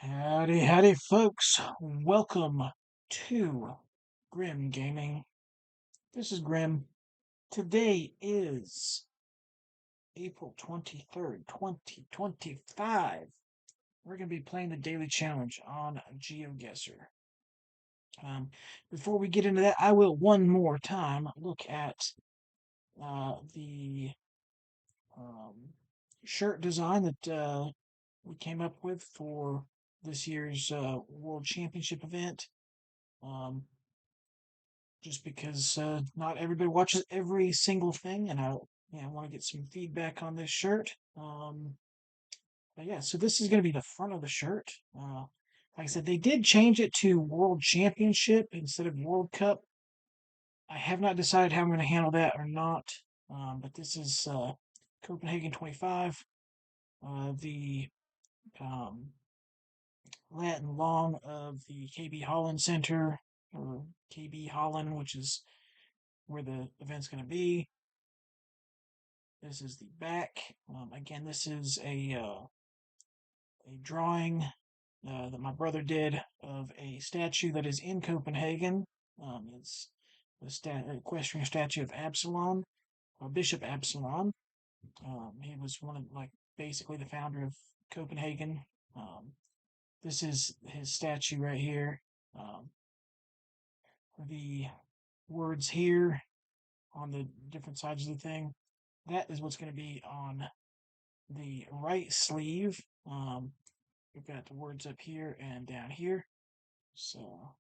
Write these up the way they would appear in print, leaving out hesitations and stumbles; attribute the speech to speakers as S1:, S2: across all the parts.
S1: Howdy, howdy, folks. Welcome to Grim Gaming. This is Grim. Today is April 23rd, 2025. We're going to be playing the daily challenge on GeoGuessr. Before we get into that, I will one more time look at the um, shirt design that we came up with for this year's World Championship event. Um, just because not everybody watches every single thing, and I want to get some feedback on this shirt. But yeah, so this is going to be the front of the shirt. Like I said, they did change it to World Championship instead of World Cup. I have not decided how I'm going to handle that or not. But this is Copenhagen 25, the um, lat and long of the KB Holland Center, or KB Holland, which is where the event's going to be. This is the back. Again, this is a drawing that my brother did of a statue that is in Copenhagen. It's the equestrian statue of Absalon, or Bishop Absalon. He was one of, like, basically the founder of Copenhagen. Um, this is his statue right here. Um, the words here on the different sides of the thing, that is what's going to be on the right sleeve. We've got the words up here and down here. So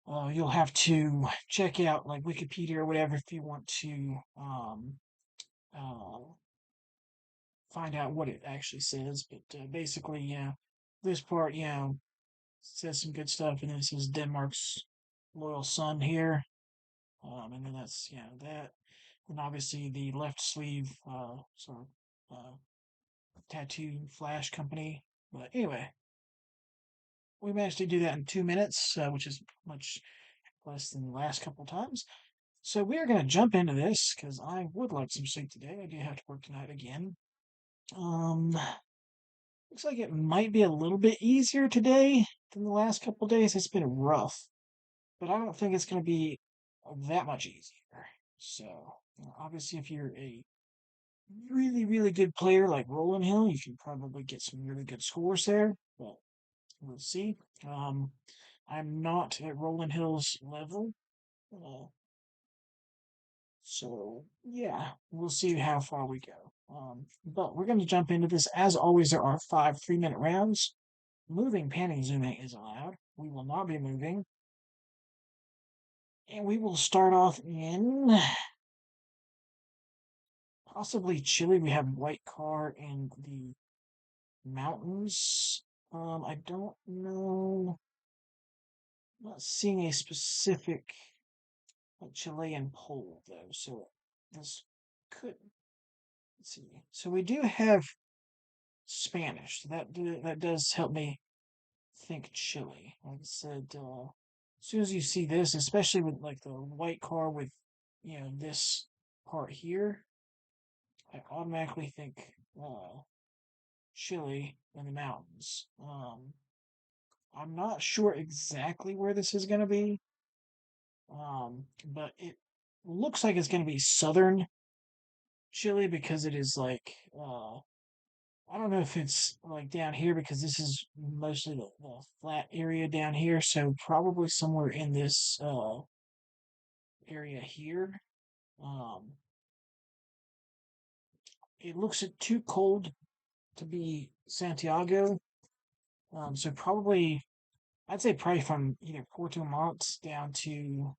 S1: you'll have to check out like Wikipedia or whatever if you want to uh, find out what it actually says. But basically, this part, says some good stuff, and then it says Denmark's loyal son here. And then that's, that. And obviously the left sleeve, tattoo flash company. But anyway, we managed to do that in 2 minutes, which is much less than the last couple times. So we are going to jump into this because I would like some sleep today. I do have to work tonight again. Um, Looks like it might be a little bit easier today than the last couple days. It's been rough, but I don't think it's going to be that much easier. So obviously, if you're a really, really good player like Roland Hill, you can probably get some really good scores there. But we'll see. Um, I'm not at Roland Hill's level. Uh, so yeah, we'll see how far we go. But we're going to jump into this. As always, there are 5 3-minute rounds. Moving, panning, zooming is allowed. We will not be moving. And we will start off in possibly Chile. We have White Car in the mountains. I don't know. I'm not seeing a specific Chilean pole though, so this could. Let's see. So we do have Spanish. That does help me think Chile. Like I said, as soon as you see this, especially with like the white car with this part here, I automatically think Chile in the mountains. I'm not sure exactly where this is going to be, but it looks like it's going to be southern Chile because it is like I don't know if it's like down here because this is mostly the flat area down here, so probably somewhere in this area here. Um, it looks too cold to be Santiago, so probably I'd say probably from either Puerto Montt down to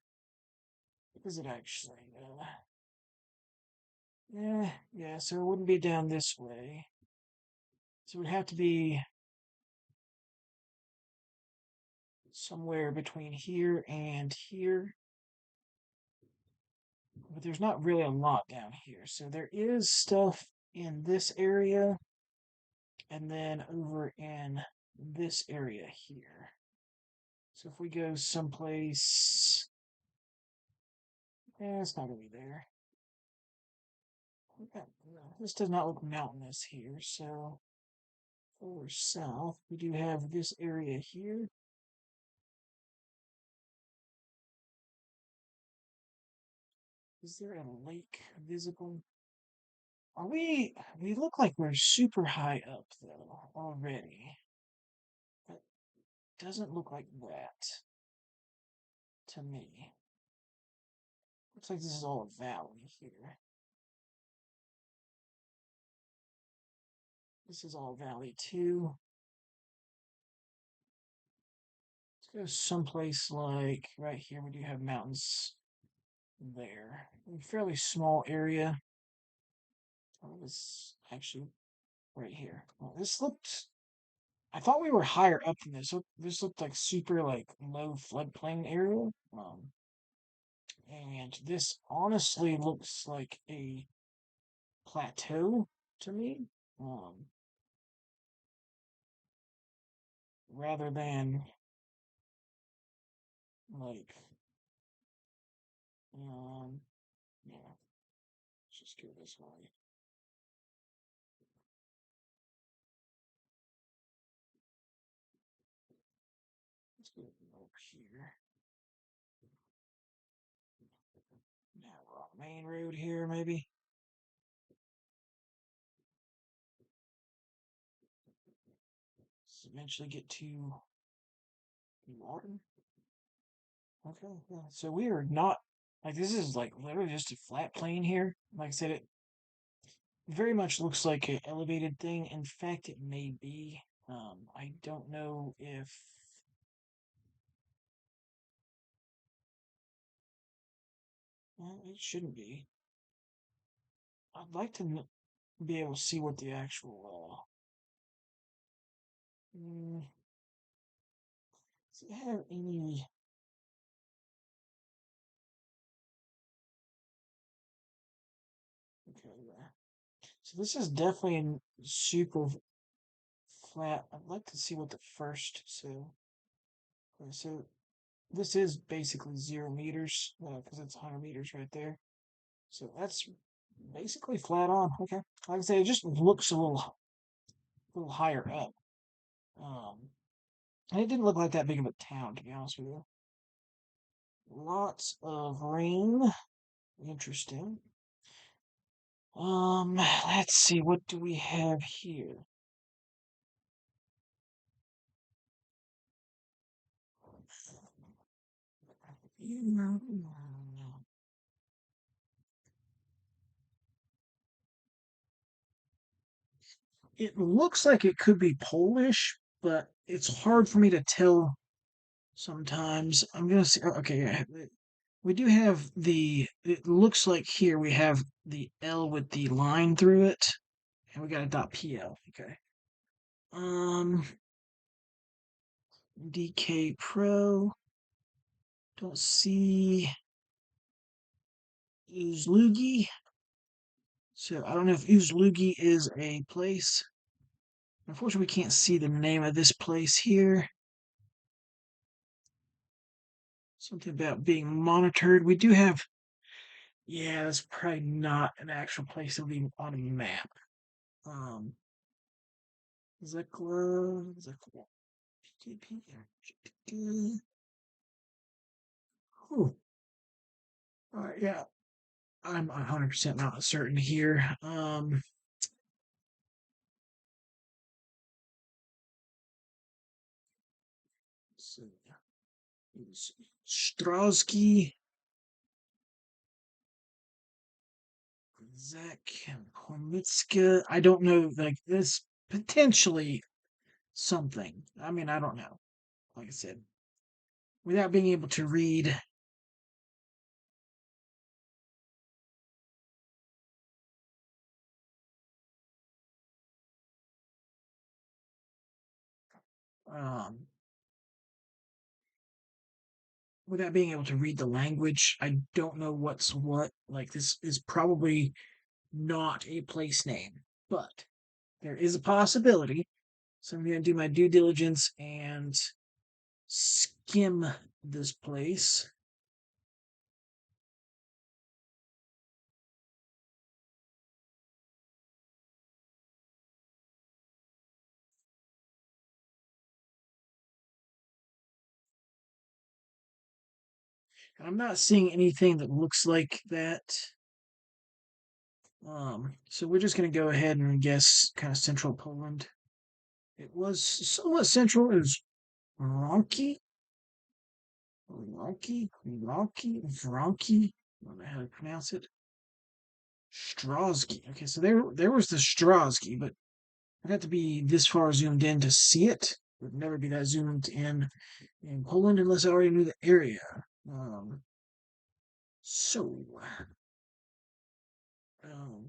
S1: what is it actually? Yeah, so it wouldn't be down this way. So it would have to be somewhere between here and here. But there's not really a lot down here. So there is stuff in this area and then over in this area here. So if we go someplace, it's not going to be there. This does not look mountainous here. So or south, we do have this area here. Is there a lake visible? Are we look like we're super high up though already. That doesn't look like that to me. Looks like this is all a valley here. This is all valley too. Let's go someplace like right here. We do have mountains there. A fairly small area. Oh, this actually right here. Well, this looked. I thought we were higher up than this. This looked like super like low floodplain area. And this honestly looks like a plateau to me. Um, rather than like yeah. Let's just go this way. Let's go over here. Now we're on the main road here, maybe. Let's eventually get to water. Okay, yeah. So we are not like this is like literally just a flat plane here. Like I said, it very much looks like an elevated thing. In fact, it may be. I don't know if well, it shouldn't be. I'd like to be able to see what the actual. Does it have any? Okay, yeah. So this is definitely super flat. I'd like to see what the first. Okay, so this is basically 0 meters because it's 100 meters right there. So that's basically flat on. Okay, like I say, it just looks a little higher up. And it didn't look like that big of a town, to be honest with you. Lots of rain. Interesting. Let's see, what do we have here? It looks like it could be Polish, but it's hard for me to tell sometimes. I'm gonna see. Okay, yeah, we do have the. It looks like here we have the L with the line through it, and we got a .pl. Okay. Um, DK Pro. Don't see Uzlugi. So I don't know if Uzlugi is a place. Unfortunately, we can't see the name of this place here. Something about being monitored. We do have. Yeah, that's probably not an actual place that'll be on a map. Um, Zekla. Whew. Yeah, I'm 100% not certain here. So, Strowski, Zach, Hormitska. I don't know. Like this potentially something. I mean, I don't know. Like I said, without being able to read. Um, Without being able to read the language, I don't know what's what. Like this is probably not a place name, but there is a possibility. So I'm going to do my due diligence and skim this place. I'm not seeing anything that looks like that. So we're just gonna go ahead and guess kind of central Poland. It was somewhat central. It was Wronki, Wronki. I don't know how to pronounce it. Strozgi. Okay, so there was the Strozgi, but I'd have to be this far zoomed in to see it. Would never be that zoomed in Poland unless I already knew the area. So, um,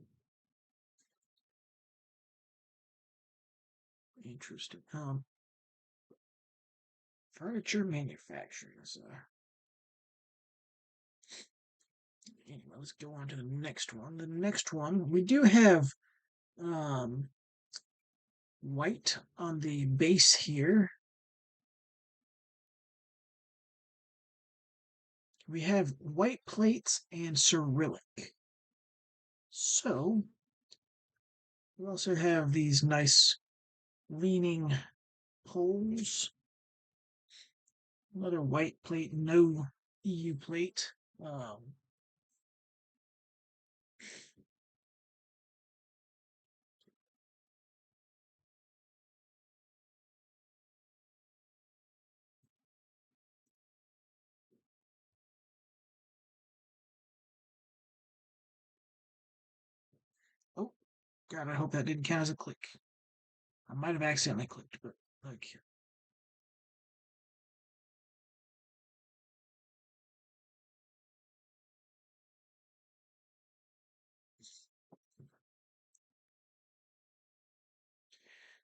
S1: interesting. Furniture manufacturing. So, anyway, let's go on to the next one. The next one, we do have um, white on the base here. We have white plates and Cyrillic. So, we also have these nice leaning poles. Another white plate, no EU plate. Um, oh, God, I hope that didn't count as a click. I might have accidentally clicked, but like,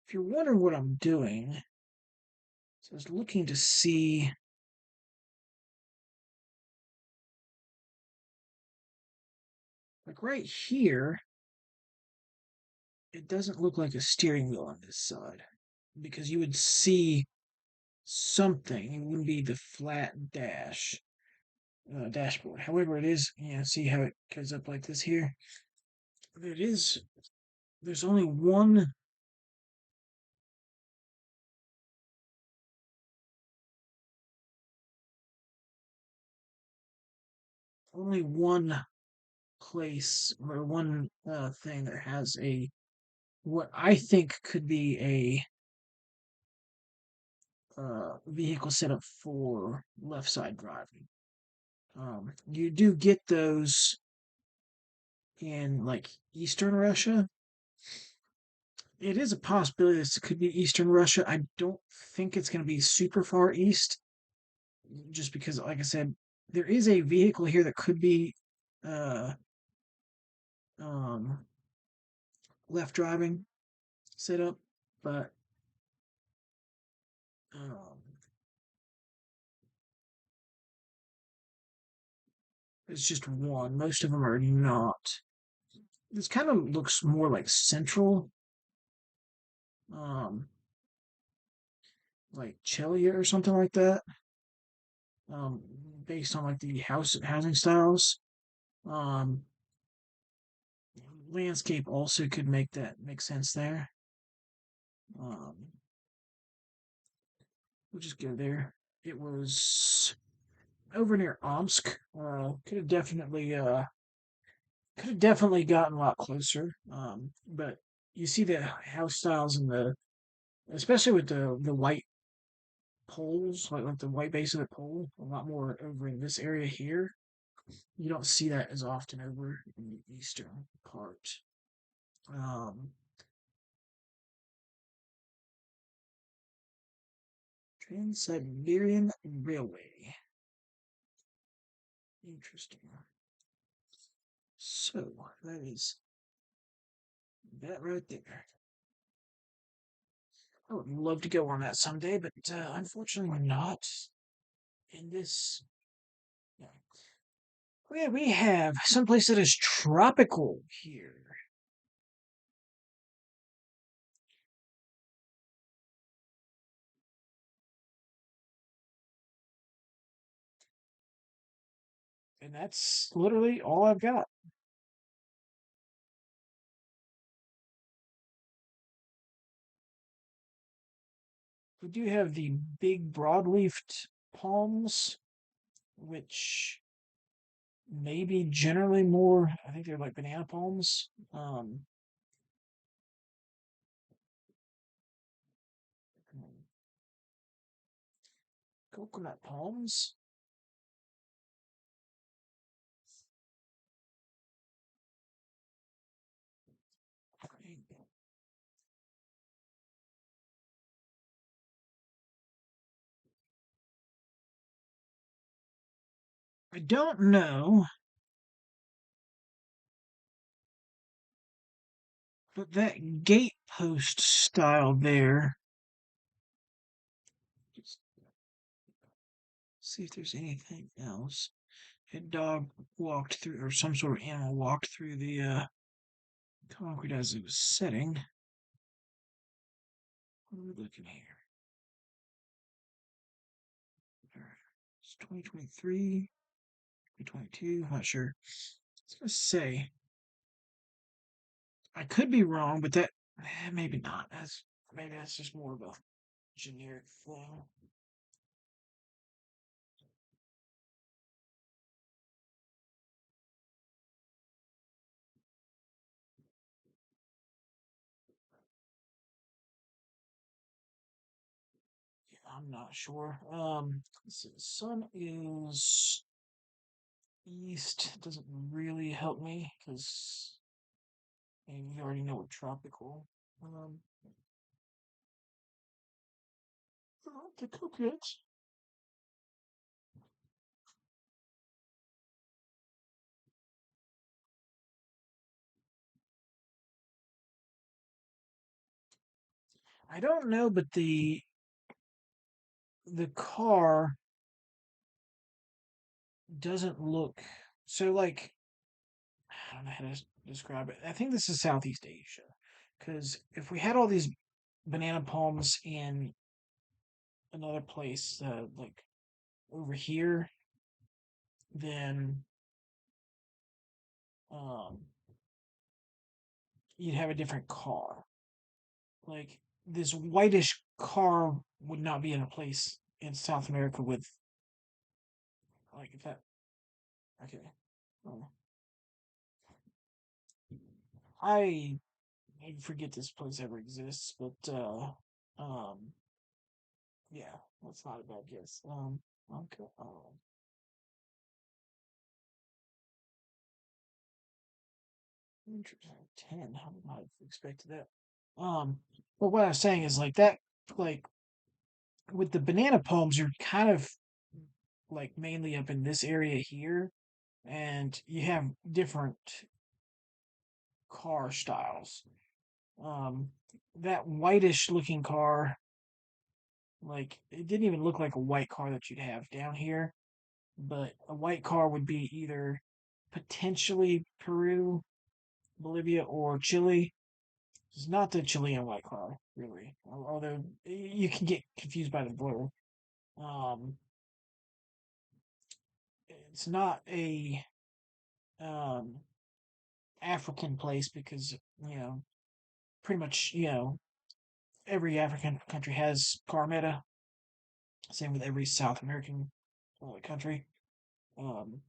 S1: if you're wondering what I'm doing, so I was looking to see, like right here, it doesn't look like a steering wheel on this side because you would see something. It wouldn't be the flat dashboard. However, it is, see how it goes up like this here? It is, there's only one place or one thing that has a what I think could be a vehicle set up for left side driving. You do get those in like Eastern Russia. It is a possibility this could be Eastern Russia. I don't think it's going to be super far east, just because, like I said, there is a vehicle here that could be uh, um, left driving set up, but um, it's just one. Most of them are not. This kind of looks more like central, um, like Chile or something like that. Um, Based on like the housing styles. Um, Landscape also could make sense there. Um, we'll just go there. It was over near Omsk. Could have definitely gotten a lot closer. But you see the house styles and especially with the white poles, like the white base of the pole, a lot more over in this area here. You don't see that as often over in the eastern part. Um, Trans-Siberian Railway. Interesting. So that is that right there. I would love to go on that someday, but unfortunately not in this. No. Yeah, we have someplace that is tropical here. And that's literally all I've got. We do have the big broadleafed palms, which maybe generally more. I think they're like banana palms, coconut palms. I don't know, but that gatepost style there. Let's see if there's anything else. A dog walked through, or some sort of animal walked through the concrete as it was setting. What are we looking here? It's 2023, 2022. Not sure. I was gonna say I could be wrong, but that maybe not. Maybe that's just more of a generic thing. Yeah, I'm not sure. Let's see, the sun is east. Doesn't really help me because you already know what tropical. Um, the coconuts. I don't know, but the car doesn't look so like I don't know how to describe it. I think this is Southeast Asia because if we had all these banana palms in another place, like over here, then um, you'd have a different car. Like this whitish car would not be in a place in South America with like if that. Okay, oh, I forget this place ever exists, but yeah, that's not a bad guess. Okay, 10. How would I have expected that? But what I was saying is like that, like with the banana palms, you're kind of like mainly up in this area here, and you have different car styles. Um, that whitish looking car, like it didn't even look like a white car that you'd have down here, but a white car would be either potentially Peru, Bolivia, or Chile. It's not the Chilean white car, really. Although you can get confused by the blur. Um, it's not a um, African place because pretty much every African country has Carmeta. Same with every South American country, um,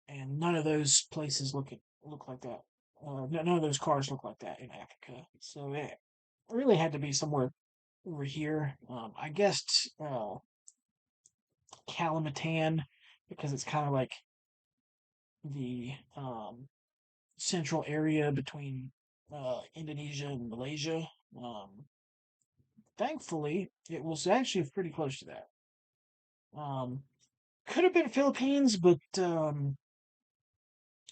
S1: and none of those places look like that. None of those cars look like that in Africa. So it really had to be somewhere over here. I guessed Kalimatan because it's kind of like the central area between Indonesia and Malaysia. Um, Thankfully, it was actually pretty close to that. Um, could have been Philippines, but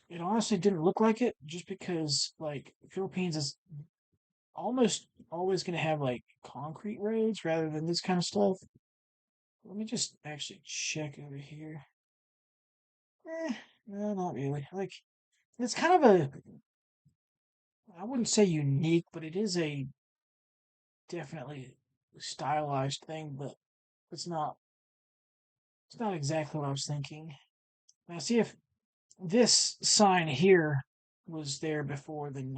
S1: it honestly didn't look like it just because like Philippines is almost always going to have like concrete roads rather than this kind of stuff. Let me just actually check over here. No, not really. Like it's kind of a I wouldn't say unique, but it is a definitely stylized thing, but it's not it's not exactly what I was thinking. Now see if this sign here was there before then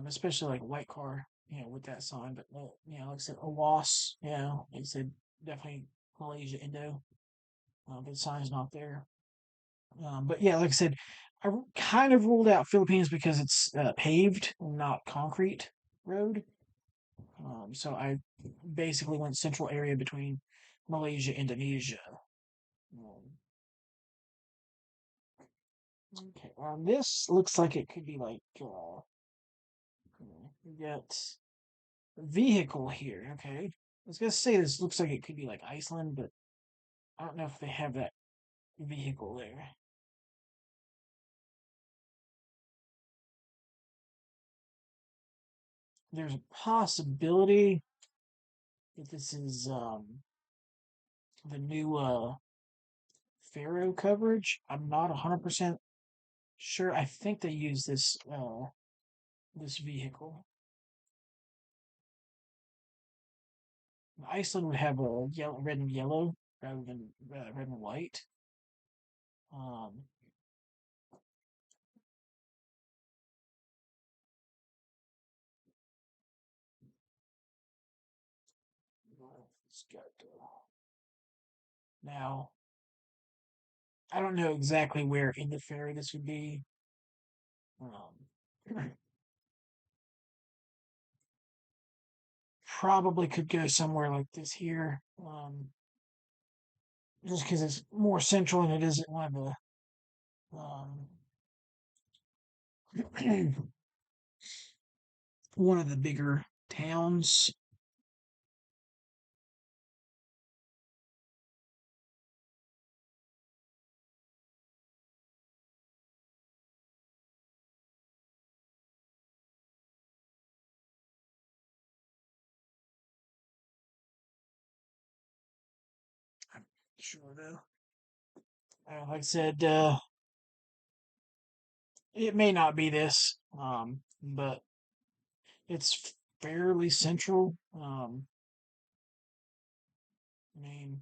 S1: especially like a white car, with that sign, but like I said, a loss, like I said, definitely Malaysia Indo. but the sign's not there. But yeah, like I said, kind of ruled out Philippines because it's paved, not concrete road. So I basically went central area between Malaysia, Indonesia. Um, okay, this looks like it could be like we got vehicle here. Okay, I was gonna say this looks like it could be like Iceland, but I don't know if they have that vehicle there. There's a possibility that this is the new Faroe coverage. I'm not 100% sure. I think they use this vehicle. Iceland would have a yellow, red and yellow rather than red and white. Um, it's got now. I don't know exactly where in the Faroe this would be. Probably could go somewhere like this here, just because it's more central and it isn't one of um, one of the bigger towns. Sure though. Like I said, it may not be this, but it's fairly central. I mean,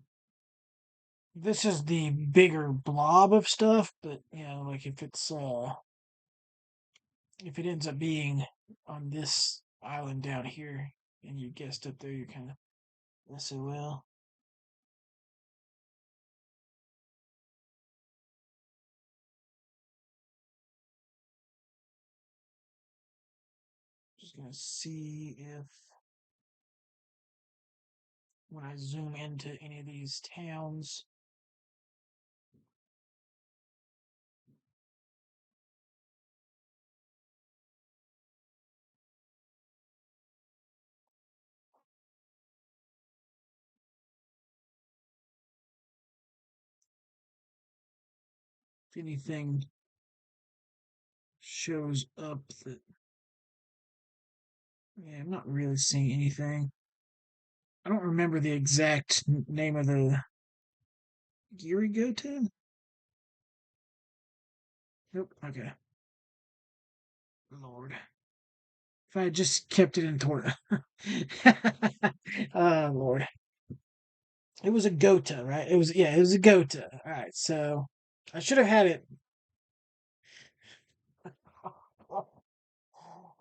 S1: this is the bigger blob of stuff, but like if it ends up being on this island down here, and you guessed it there, you're kind of SOL. Just gonna see if when I zoom into any of these towns, if anything shows up that, yeah, I'm not really seeing anything. I don't remember the exact name of the Girigota. Nope. Okay. Lord. If I had just kept it in Torta. Oh, Lord. It was a Gota, right? It was a Gota. All right, so I should have had it.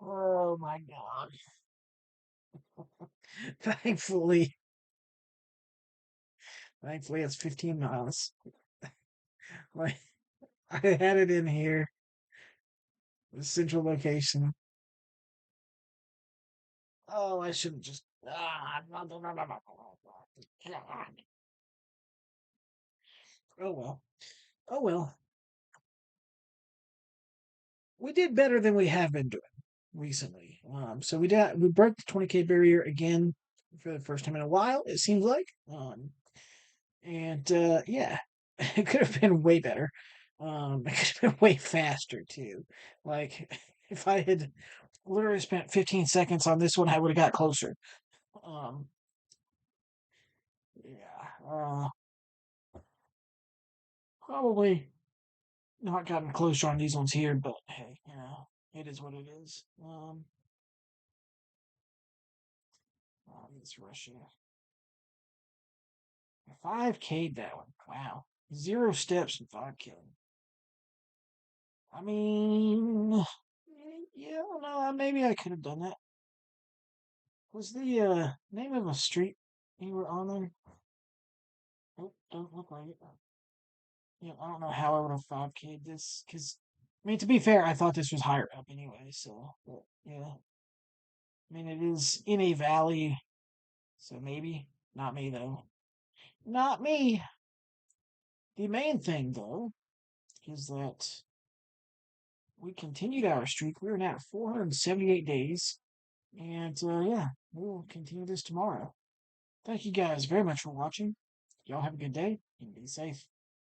S1: Oh my God. Thankfully, thankfully it's 15 miles. Like I had it in here, the central location. Oh, I shouldn't just. Oh well. Oh well. We did better than we have been doing recently. So we broke the 20K barrier again for the first time in a while. It seems like. And yeah, it could have been way better. It could have been way faster too. Like if I had literally spent 15 seconds on this one, I would have got closer. Um, yeah, probably not gotten closer on these ones here, but hey, it is what it is. It's Russia. 5K that one. Wow. 0 steps in 5K. I mean, yeah, no, maybe I could have done that. Was the name of a street you were on there? Nope, don't look like it. I don't know how I would have 5K'd this because, I mean, to be fair, I thought this was higher up anyway. So, but yeah, I mean, it is in a valley, so maybe not me though. Not me. The main thing though is that we continued our streak. We are now at 478 days, and yeah, we'll continue this tomorrow. Thank you guys very much for watching. Y'all have a good day and be safe.